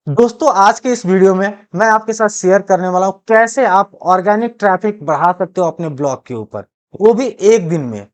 दोस्तों आज के इस वीडियो में मैं आपके साथ शेयर करने वाला हूं कैसे आप ऑर्गेनिक ट्रैफिक बढ़ा सकते हो अपने ब्लॉग के ऊपर, वो भी एक दिन में।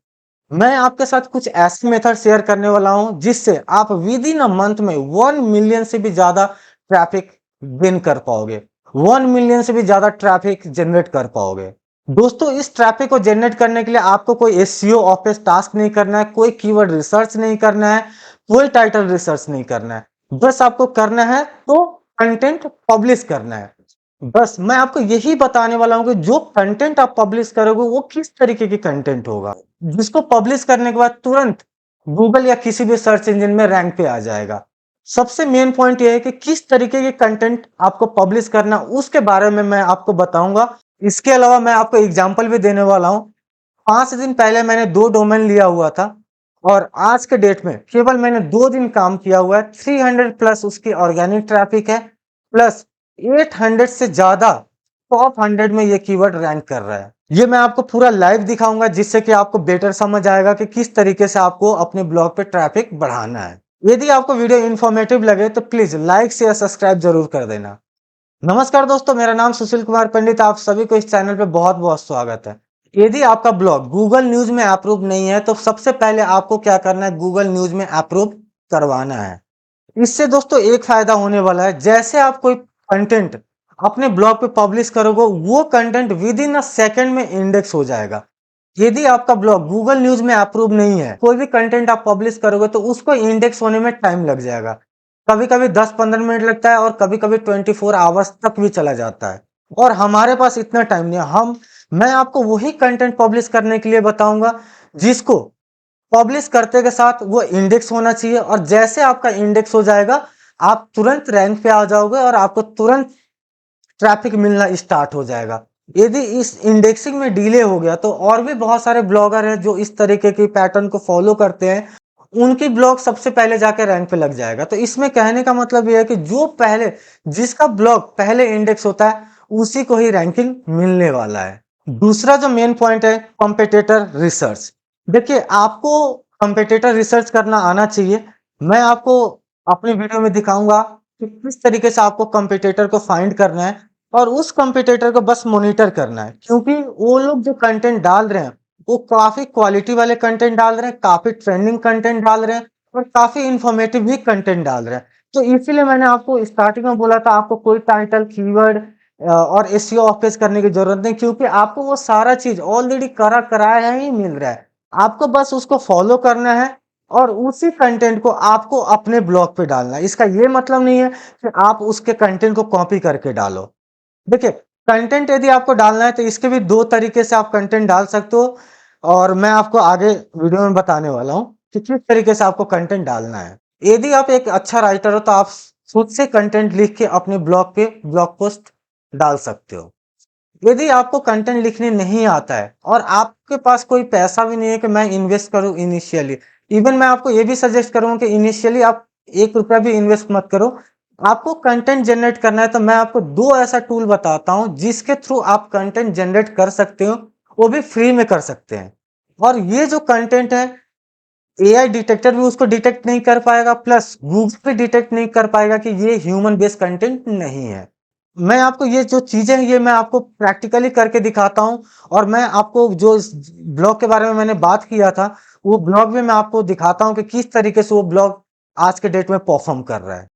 मैं आपके साथ कुछ ऐसे मेथड शेयर करने वाला हूं जिससे आप विद इन अ मंथ में 1 मिलियन से भी ज्यादा ट्रैफिक गेन कर पाओगे, 1 मिलियन से भी ज्यादा ट्रैफिक जनरेट कर पाओगे। दोस्तों इस ट्रैफिक को जनरेट करने के लिए आपको कोई एसईओ ऑफिस टास्क नहीं करना है, कोई कीवर्ड रिसर्च नहीं करना है, कोई टाइटल रिसर्च नहीं करना है। बस आपको करना है तो कंटेंट पब्लिश करना है। बस मैं आपको यही बताने वाला हूं कि जो कंटेंट आप पब्लिश करोगे वो किस तरीके की कंटेंट होगा, जिसको पब्लिश करने के बाद तुरंत गूगल या किसी भी सर्च इंजन में रैंक पे आ जाएगा। सबसे मेन पॉइंट ये है कि किस तरीके के कंटेंट आपको पब्लिश करना, उसके बारे में मैं आपको बताऊंगा। इसके अलावा मैं आपको एग्जांपल भी देने वाला हूं। 5 दिन पहले मैंने 2 डोमेन लिया हुआ था और आज के डेट में केवल मैंने 2 दिन काम किया हुआ है, 300 प्लस उसकी ऑर्गेनिक ट्रैफिक है, प्लस 800 से ज्यादा टॉप 100 में ये कीवर्ड रैंक कर रहा है। ये मैं आपको पूरा लाइव दिखाऊंगा जिससे कि आपको बेटर समझ आएगा कि किस तरीके से आपको अपने ब्लॉग पे ट्रैफिक बढ़ाना है। यदि आपको वीडियो इंफॉर्मेटिव लगे तो प्लीज लाइक शेयर सब्सक्राइब जरूर कर देना। नमस्कार दोस्तों, मेरा नाम सुशील कुमार पंडित, आप सभी को इस चैनल पे बहुत बहुत स्वागत है। यदि आपका ब्लॉग गूगल न्यूज में अप्रूव नहीं है तो सबसे पहले आपको क्या करना है, गूगल न्यूज में अप्रूव करवाना है। इससे दोस्तों एक फायदा होने वाला है, जैसे आप कोई कंटेंट अपने ब्लॉग पे पब्लिश करोगे वो content with in a second में इंडेक्स हो जाएगा। यदि आपका ब्लॉग गूगल न्यूज में अप्रूव नहीं है, कोई भी कंटेंट आप पब्लिश करोगे तो उसको इंडेक्स होने में टाइम लग जाएगा। कभी कभी 10-15 मिनट लगता है और कभी कभी 24 आवर्स तक भी चला जाता है। और हमारे पास इतना टाइम नहीं है। मैं आपको वही कंटेंट पब्लिश करने के लिए बताऊंगा जिसको पब्लिश करते के साथ वो इंडेक्स होना चाहिए, और जैसे आपका इंडेक्स हो जाएगा आप तुरंत रैंक पे आ जाओगे और आपको तुरंत ट्रैफिक मिलना स्टार्ट हो जाएगा। यदि इस इंडेक्सिंग में डिले हो गया तो और भी बहुत सारे ब्लॉगर हैं जो इस तरीके की पैटर्न को फॉलो करते हैं, उनकी ब्लॉग सबसे पहले जाकर रैंक पे लग जाएगा। तो इसमें कहने का मतलब यह है कि जो पहले, जिसका ब्लॉग पहले इंडेक्स होता है उसी को ही रैंकिंग मिलने वाला है। दूसरा जो मेन पॉइंट है, कॉम्पिटिटर रिसर्च। देखिए आपको कॉम्पिटिटर रिसर्च करना आना चाहिए। मैं आपको अपनी वीडियो में दिखाऊंगा कि किस तरीके से आपको कॉम्पिटिटर को फाइंड करना है और उस कॉम्पिटिटर को बस मॉनिटर करना है, क्योंकि वो लोग जो कंटेंट डाल रहे हैं वो काफी क्वालिटी वाले कंटेंट डाल रहे हैं, काफी ट्रेंडिंग कंटेंट डाल रहे हैं और काफी इंफॉर्मेटिव भी कंटेंट डाल रहे हैं। तो इसीलिए मैंने आपको स्टार्टिंग में बोला था आपको कोई टाइटल, कीवर्ड और एसईओ ऑफिस करने की जरूरत नहीं, क्योंकि आपको वो सारा चीज ऑलरेडी करा कराया ही मिल रहा है। आपको बस उसको फॉलो करना है और उसी कंटेंट को आपको अपने ब्लॉग पे डालना है। इसका ये मतलब नहीं है कि आप उसके कंटेंट को कॉपी करके डालो। देखिए कंटेंट यदि आपको डालना है तो इसके भी 2 तरीके से आप कंटेंट डाल सकते हो, और मैं आपको आगे वीडियो में बताने वाला हूं कि किस तरीके से आपको कंटेंट डालना है। यदि आप एक अच्छा राइटर हो तो आप खुद से कंटेंट लिख के अपने ब्लॉग पे ब्लॉग पोस्ट डाल सकते हो। यदि आपको कंटेंट लिखने नहीं आता है और आपके पास कोई पैसा भी नहीं है कि मैं इन्वेस्ट करूं इनिशियली, इवन मैं आपको ये भी सजेस्ट करूंगा कि इनिशियली आप 1 रुपया भी इन्वेस्ट मत करो। आपको कंटेंट जनरेट करना है तो मैं आपको 2 ऐसा टूल बताता हूं जिसके थ्रू आप कंटेंट जनरेट कर सकते हो, वो भी फ्री में कर सकते हैं। और ये जो कंटेंट है एआई डिटेक्टर भी उसको डिटेक्ट नहीं कर पाएगा, प्लस गूगल भी डिटेक्ट नहीं कर पाएगा कि ये ह्यूमन बेस्ड कंटेंट नहीं है। मैं आपको ये जो चीजें हैं ये मैं आपको प्रैक्टिकली करके दिखाता हूं, और मैं आपको जो इस ब्लॉग के बारे में मैंने बात किया था वो ब्लॉग में मैं आपको दिखाता हूं कि किस तरीके से वो ब्लॉग आज के डेट में परफॉर्म कर रहा है।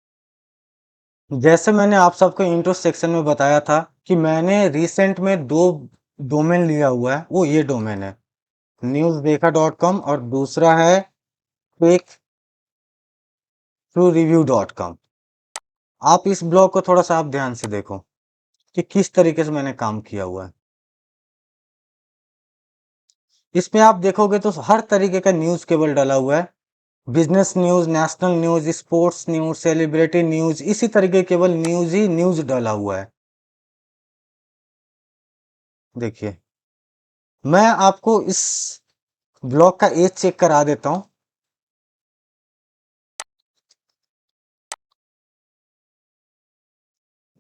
जैसे मैंने आप सबको इंट्रो सेक्शन में बताया था कि मैंने रिसेंट में 2 डोमेन लिया हुआ है, वो ये डोमेन है newsdekha.com और दूसरा है फेक ट्रू रिव्यू.com। आप इस ब्लॉग को थोड़ा सा आप ध्यान से देखो कि किस तरीके से मैंने काम किया हुआ है। इसमें आप देखोगे तो हर तरीके का न्यूज केवल डाला हुआ है, business news, national news, sports news, celebrity news, इसी तरीके केवल न्यूज ही न्यूज डाला हुआ है। देखिए मैं आपको इस ब्लॉग का एज चेक करा देता हूं।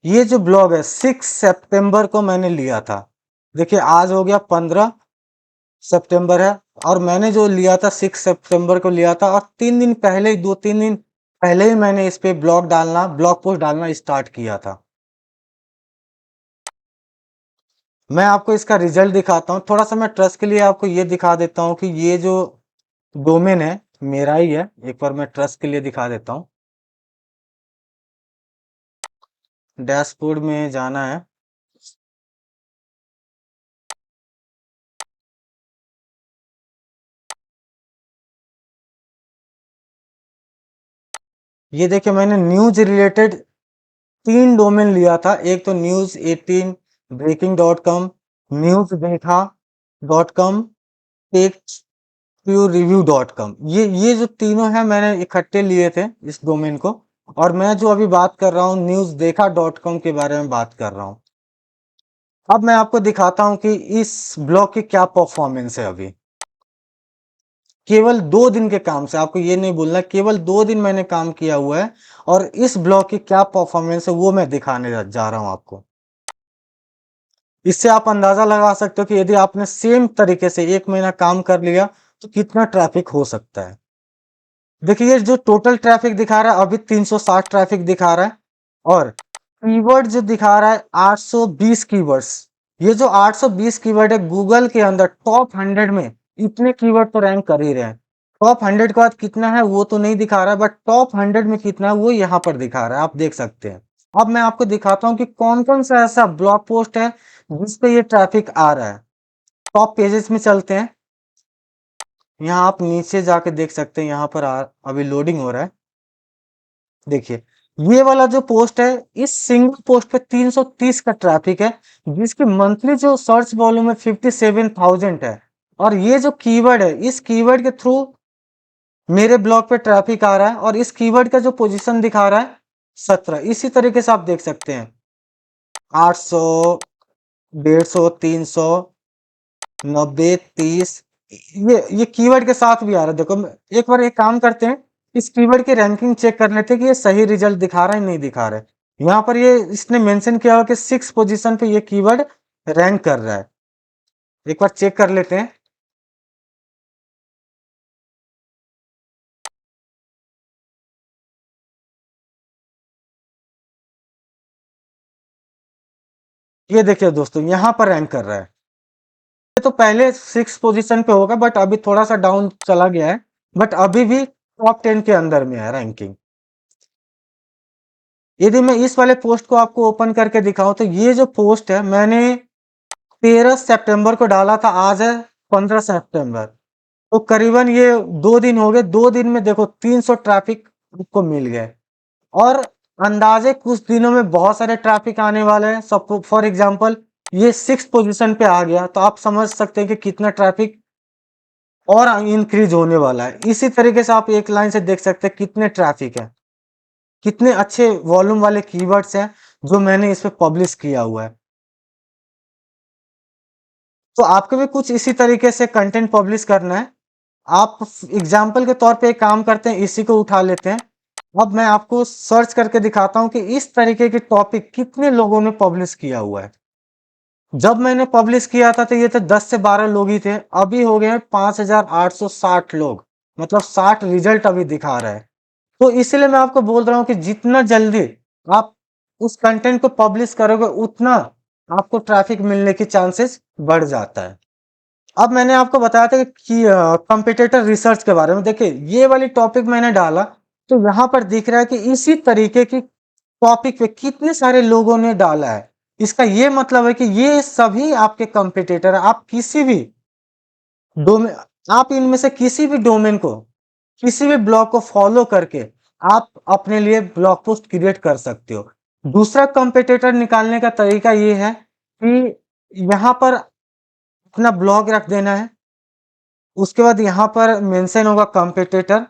ये जो ब्लॉग है 6 सितंबर को मैंने लिया था। देखिए आज हो गया 15 सितंबर है, और मैंने जो लिया था 6 सितंबर को लिया था, और 3 दिन पहले, 2-3 दिन पहले ही मैंने इस पे ब्लॉग पोस्ट डालना स्टार्ट किया था। मैं आपको इसका रिजल्ट दिखाता हूँ। थोड़ा सा मैं ट्रस्ट के लिए आपको ये दिखा देता हूँ कि ये जो डोमेन है मेरा ही है। एक बार मैं ट्रस्ट के लिए दिखा देता हूँ। डैशबोर्ड में जाना है। ये देखिए, मैंने न्यूज रिलेटेड 3 डोमेन लिया था। एक तो न्यूज 18 breaking.com, न्यूज देखा.com, टेक्सप्यूरिव्यू.com। ये जो तीनों है मैंने इकट्ठे लिए थे इस डोमेन को। और मैं जो अभी बात कर रहा हूँ न्यूज देखा.com के बारे में बात कर रहा हूँ। अब मैं आपको दिखाता हूँ कि इस ब्लॉग की क्या परफॉर्मेंस है। अभी केवल 2 दिन के काम से, आपको ये नहीं बोलना, केवल 2 दिन मैंने काम किया हुआ है और इस ब्लॉग की क्या परफॉर्मेंस है वो मैं दिखाने जा रहा हूं आपको। इससे आप अंदाजा लगा सकते हो कि यदि आपने सेम तरीके से 1 महीना काम कर लिया तो कितना ट्रैफिक हो सकता है। देखिए, ये जो टोटल ट्रैफिक दिखा रहा है अभी 360 ट्रैफिक दिखा रहा है। और कीवर्ड जो दिखा रहा है 820 कीवर्ड्स। ये जो 820 कीवर्ड है गूगल के अंदर टॉप 100 में इतने कीवर्ड तो रैंक कर ही रहे हैं। टॉप 100 के बाद कितना है वो तो नहीं दिखा रहा है, बट टॉप 100 में कितना है वो यहाँ पर दिखा रहा है, आप देख सकते हैं। अब मैं आपको दिखाता हूँ कि कौन कौन सा ऐसा ब्लॉग पोस्ट है जिसपे ये ट्रैफिक आ रहा है। टॉप पेजेस में चलते हैं। यहाँ आप नीचे जाके देख सकते हैं, यहाँ पर अभी लोडिंग हो रहा है। देखिए, ये वाला जो पोस्ट है इस सिंगल पोस्ट पे 330 का ट्रैफिक है, जिसकी मंथली जो सर्च वॉल्यूम है 57,000 है। और ये जो कीवर्ड है इस कीवर्ड के थ्रू मेरे ब्लॉग पे ट्रैफिक आ रहा है और इस कीवर्ड का जो पोजीशन दिखा रहा है 17। इसी तरीके से आप देख सकते हैं 800, 150, 300, 90, 30। ये कीवर्ड के साथ भी आ रहा है। देखो, एक बार एक काम करते हैं, इस कीवर्ड की रैंकिंग चेक कर लेते हैं कि ये सही रिजल्ट दिखा रहा है नहीं दिखा रहा है। यहाँ पर ये इसने मेंशन किया हुआ कि 6 पोजीशन पे ये कीवर्ड रैंक कर रहा है। एक बार चेक कर लेते हैं। ये देखिए दोस्तों, यहाँ पर रैंक कर रहा है। ये तो पहले 6 पोजीशन पे होगा बट अभी थोड़ा सा डाउन चला गया है, बट अभी भी टॉप 10 के अंदर में है रैंकिंग। यदि मैं इस वाले पोस्ट को आपको ओपन करके दिखाऊं तो ये जो पोस्ट है मैंने 13 सितंबर को डाला था, आज है 15 सितंबर। तो करीबन ये 2 दिन हो गए। 2 दिन में देखो 300 ट्रैफिक आपको मिल गए। और अंदाजे कुछ दिनों में बहुत सारे ट्रैफिक आने वाले हैं। सब फॉर एग्जांपल ये 6 पोजीशन पे आ गया तो आप समझ सकते हैं कि कितना ट्रैफिक और इंक्रीज होने वाला है। इसी तरीके से आप एक लाइन से देख सकते हैं कितने ट्रैफिक है, कितने अच्छे वॉल्यूम वाले कीवर्ड्स हैं जो मैंने इस पे पब्लिश किया हुआ है। तो आपको भी कुछ इसी तरीके से कंटेंट पब्लिश करना है। आप एग्जाम्पल के तौर पे एक काम करते हैं, इसी को उठा लेते हैं। अब मैं आपको सर्च करके दिखाता हूं कि इस तरीके के टॉपिक कितने लोगों ने पब्लिश किया हुआ है। जब मैंने पब्लिश किया था तो ये तो 10 से 12 लोग ही थे। अभी हो गए 5,860 लोग, मतलब 60 रिजल्ट अभी दिखा रहा है। तो इसलिए मैं आपको बोल रहा हूँ कि जितना जल्दी आप उस कंटेंट को पब्लिश करोगे उतना आपको ट्रैफिक मिलने की चांसेस बढ़ जाता है। अब मैंने आपको बताया था कि कंपिटिटर रिसर्च के बारे में। देखिए, ये वाली टॉपिक मैंने डाला तो यहाँ पर दिख रहा है कि इसी तरीके की टॉपिक पे कितने सारे लोगों ने डाला है। इसका ये मतलब है कि ये सभी आपके कंपिटिटर है। आप किसी भी डोमेन, आप इनमें से किसी भी डोमेन को, किसी भी ब्लॉग को फॉलो करके आप अपने लिए ब्लॉग पोस्ट क्रिएट कर सकते हो। दूसरा कंपिटिटर निकालने का तरीका ये है कि यहाँ पर अपना ब्लॉग रख देना है। उसके बाद यहाँ पर मेंशन होगा कंपिटिटर।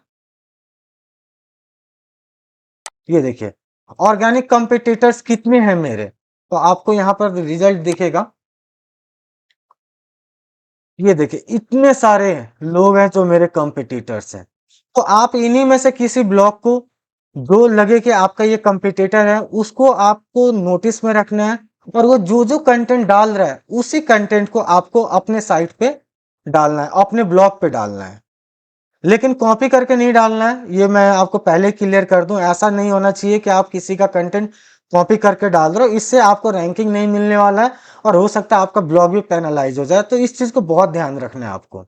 ये देखिए, ऑर्गेनिक कंपिटिटर्स कितने हैं मेरे, तो आपको यहाँ पर रिजल्ट दिखेगा। ये देखिए, इतने सारे लोग हैं जो मेरे कंपिटिटर्स हैं। तो आप इन्हीं में से किसी ब्लॉग को जो लगे कि आपका ये कंपिटिटर है उसको आपको नोटिस में रखना है। और वो जो जो कंटेंट डाल रहा है उसी कंटेंट को आपको अपने साइट पे डालना है, अपने ब्लॉग पे डालना है। लेकिन कॉपी करके नहीं डालना है, ये मैं आपको पहले क्लियर कर दूं। ऐसा नहीं होना चाहिए कि आप किसी का कंटेंट कॉपी करके डाल रहे हो, इससे आपको रैंकिंग नहीं मिलने वाला है और हो सकता है आपका ब्लॉग भी पेनलाइज हो जाए। तो इस चीज को बहुत ध्यान रखना है आपको।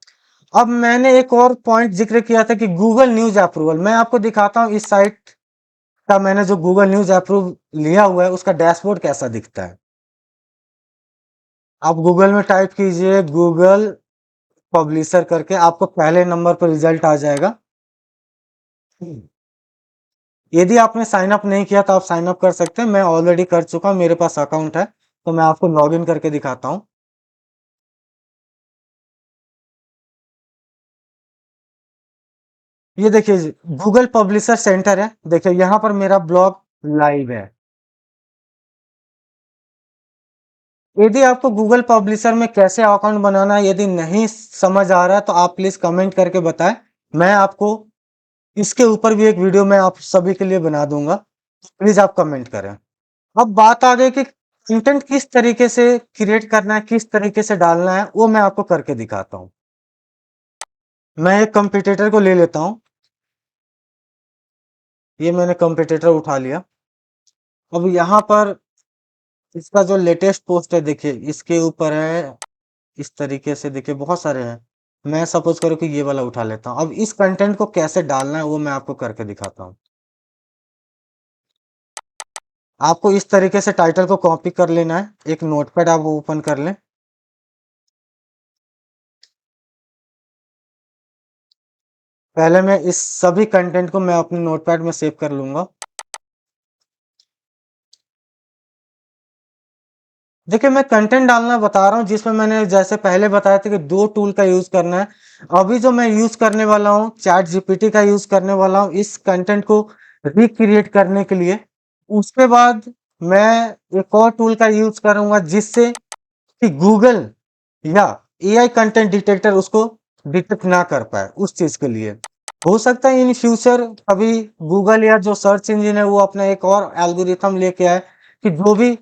अब मैंने एक और पॉइंट जिक्र किया था कि गूगल न्यूज अप्रूवल, मैं आपको दिखाता हूँ इस साइट का मैंने जो गूगल न्यूज अप्रूव लिया हुआ है उसका डैशबोर्ड कैसा दिखता है। आप गूगल में टाइप कीजिए गूगल पब्लिशर करके, आपको पहले नंबर पर रिजल्ट आ जाएगा। यदि आपने साइन अप नहीं किया तो आप साइन अप कर सकते हैं, मैं ऑलरेडी कर चुका हूं, मेरे पास अकाउंट है। तो मैं आपको लॉग इन करके दिखाता हूं। ये देखिए गूगल पब्लिशर सेंटर है, देखिए यहाँ पर मेरा ब्लॉग लाइव है। यदि आपको गूगल पब्लिशर में कैसे अकाउंट बनाना है यदि नहीं समझ आ रहा है तो आप प्लीज कमेंट करके बताएं, मैं आपको इसके ऊपर भी एक वीडियो मैं आप सभी के लिए बना दूंगा। प्लीज आप कमेंट करें। अब बात आ गई कि कंटेंट किस तरीके से क्रिएट करना है, किस तरीके से डालना है, वो मैं आपको करके दिखाता हूँ। मैं एक कंपटीटर को ले लेता हूँ। ये मैंने कंपटीटर उठा लिया। अब यहाँ पर इसका जो लेटेस्ट पोस्ट है देखिए इसके ऊपर है, इस तरीके से देखिए बहुत सारे हैं। मैं सपोज करूँ कि ये वाला उठा लेता हूँ। अब इस कंटेंट को कैसे डालना है वो मैं आपको करके दिखाता हूँ। आपको इस तरीके से टाइटल को कॉपी कर लेना है, एक नोटपैड आप ओपन कर लें। पहले मैं इस सभी कंटेंट को मैं अपने नोटपैड में सेव कर लूंगा। देखिए मैं कंटेंट डालना बता रहा हूँ जिसमें मैंने जैसे पहले बताया था कि दो टूल का यूज करना है। अभी जो मैं यूज करने वाला हूँ चैट जीपीटी का यूज करने वाला हूँ इस कंटेंट को रिक्रिएट करने के लिए। उसके बाद मैं एक और टूल का यूज करूंगा जिससे कि गूगल या एआई कंटेंट डिटेक्टर उसको डिटेक्ट ना कर पाए, उस चीज के लिए। हो सकता है इन फ्यूचर अभी गूगल या जो सर्च इंजन है वो अपना एक और एल्गोरिथम लेके आए कि जो भी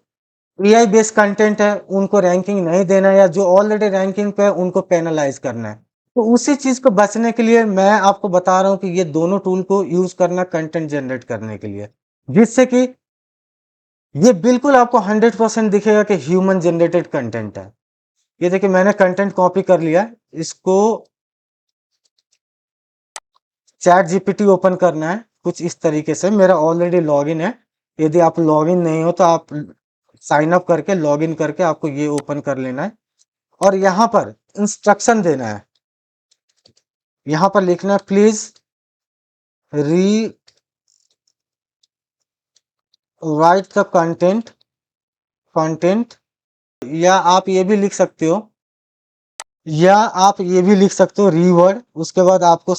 एआई बेस्ड कंटेंट है उनको रैंकिंग नहीं देना है या जो ऑलरेडी रैंकिंग पे है उनको पेनलाइज करना है। तो उसी चीज को बचने के लिए मैं आपको बता रहा हूँ कि ये दोनों टूल को यूज करना कंटेंट जनरेट करने के लिए, जिससे कि ये बिल्कुल आपको 100% दिखेगा कि ह्यूमन जनरेटेड कंटेंट है। ये देखिए मैंने कंटेंट कॉपी कर लिया, इसको चैट जीपीटी ओपन करना है कुछ इस तरीके से। मेरा ऑलरेडी लॉगिन है, यदि आप लॉगिन नहीं हो तो आप साइन अप करके लॉगिन करके आपको ये ओपन कर लेना है। और यहाँ पर इंस्ट्रक्शन देना है, यहाँ पर लिखना है प्लीज री राइट द कंटेंट कंटेंट, या आप ये भी लिख सकते हो, या आप ये भी लिख सकते हो रीवर्ड। उसके बाद आपको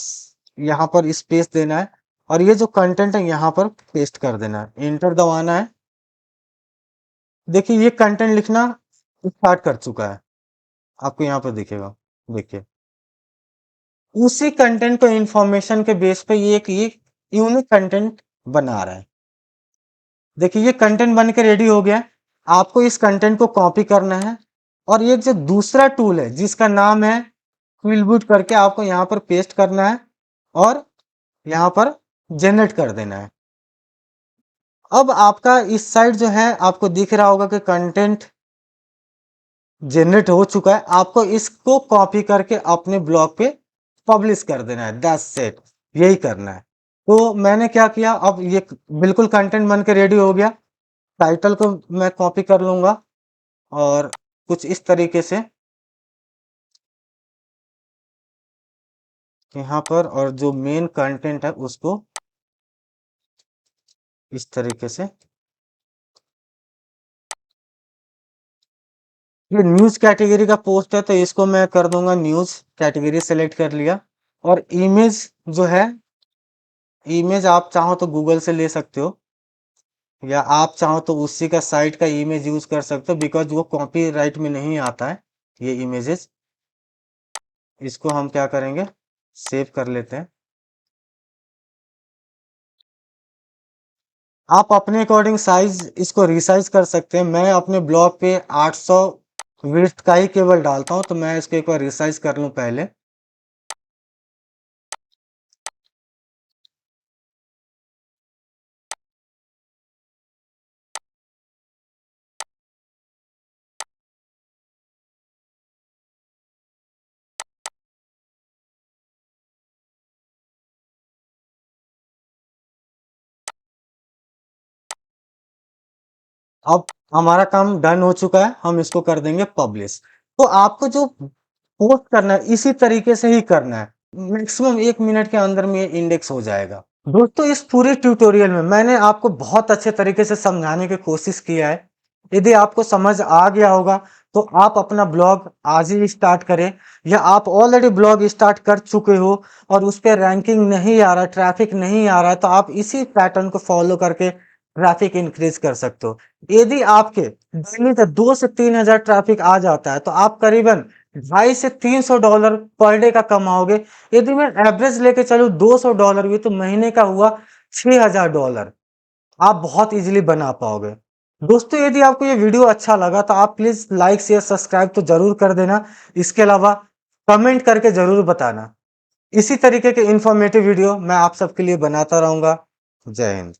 यहाँ पर स्पेस देना है और ये जो कंटेंट है यहाँ पर पेस्ट कर देना है, एंटर दबाना है। देखिए ये कंटेंट लिखना स्टार्ट कर चुका है, आपको यहाँ पर दिखेगा। देखिए उसी कंटेंट को इंफॉर्मेशन के बेस पे ये एक ये यूनिक कंटेंट बना रहा है। देखिए ये कंटेंट बन के रेडी हो गया है। आपको इस कंटेंट को कॉपी करना है और ये जो दूसरा टूल है जिसका नाम है क्विलबूट करके आपको यहाँ पर पेस्ट करना है और यहाँ पर जनरेट कर देना है। अब आपका इस साइड जो है आपको दिख रहा होगा कि कंटेंट जनरेट हो चुका है। आपको इसको कॉपी करके अपने ब्लॉग पे पब्लिश कर देना है, दैट्स इट, यही करना है। तो मैंने क्या किया, अब ये बिल्कुल कंटेंट बन के रेडी हो गया। टाइटल को मैं कॉपी कर लूंगा और कुछ इस तरीके से यहाँ पर, और जो मेन कंटेंट है उसको इस तरीके से। ये न्यूज कैटेगरी का पोस्ट है तो इसको मैं कर दूंगा न्यूज कैटेगरी, सेलेक्ट कर लिया। और इमेज जो है, इमेज आप चाहो तो गूगल से ले सकते हो या आप चाहो तो उसी का साइट का इमेज यूज कर सकते हो, बिकॉज वो कॉपीराइट में नहीं आता है ये इमेजेस। इसको हम क्या करेंगे, सेव कर लेते हैं। आप अपने अकॉर्डिंग साइज इसको रिसाइज कर सकते हैं। मैं अपने ब्लॉग पे 800 विड्थ का ही केवल डालता हूं, तो मैं इसको एक बार रिसाइज कर लूं पहले। अब हमारा काम डन हो चुका है, हम इसको कर देंगे पब्लिश। तो आपको जो पोस्ट करना है इसी तरीके से ही करना है, मैक्सिमम 1 मिनट के अंदर में ये इंडेक्स हो जाएगा। दोस्तों इस पूरे ट्यूटोरियल में मैंने आपको बहुत अच्छे तरीके से समझाने की कोशिश किया है। यदि आपको समझ आ गया होगा तो आप अपना ब्लॉग आज ही स्टार्ट करें, या आप ऑलरेडी ब्लॉग स्टार्ट कर चुके हो और उस पर रैंकिंग नहीं आ रहा, ट्रैफिक नहीं आ रहा है, तो आप इसी पैटर्न को फॉलो करके ट्रैफिक इंक्रीज कर सकते हो। यदि आपके डेली का 2 से 3 हजार ट्रैफिक आ जाता है तो आप करीबन $250 से $300 पर डे का कमाओगे। यदि मैं एवरेज लेके चलूं $200 भी, तो महीने का हुआ $6000 आप बहुत इजीली बना पाओगे। दोस्तों यदि आपको ये वीडियो अच्छा लगा तो आप प्लीज लाइक शेयर सब्सक्राइब तो जरूर कर देना। इसके अलावा कमेंट करके जरूर बताना। इसी तरीके के इंफॉर्मेटिव वीडियो मैं आप सबके लिए बनाता रहूंगा। जय हिंद।